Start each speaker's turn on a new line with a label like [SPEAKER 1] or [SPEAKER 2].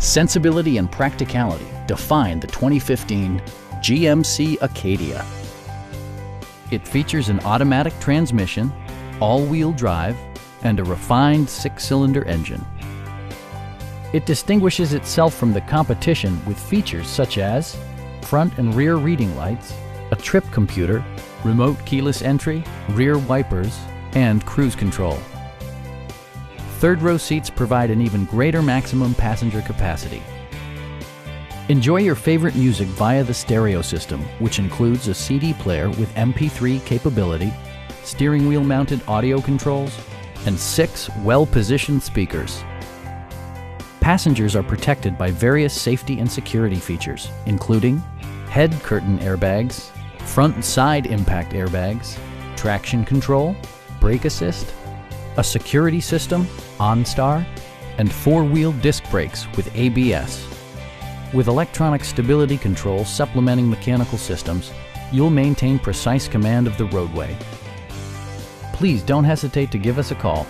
[SPEAKER 1] Sensibility and practicality define the 2015 GMC Acadia. It features an automatic transmission, all-wheel drive, and a refined 6-cylinder engine. It distinguishes itself from the competition with features such as front and rear reading lights, a trip computer, remote keyless entry, rear wipers, and cruise control. Third-row seats provide an even greater maximum passenger capacity. Enjoy your favorite music via the stereo system, which includes a CD player with MP3 capability, steering wheel mounted audio controls, and 6 well-positioned speakers. Passengers are protected by various safety and security features, including head curtain airbags, front and side impact airbags, traction control, brake assist, a security system, OnStar, and 4-wheel disc brakes with ABS. With electronic stability control supplementing mechanical systems, you'll maintain precise command of the roadway. Please don't hesitate to give us a call.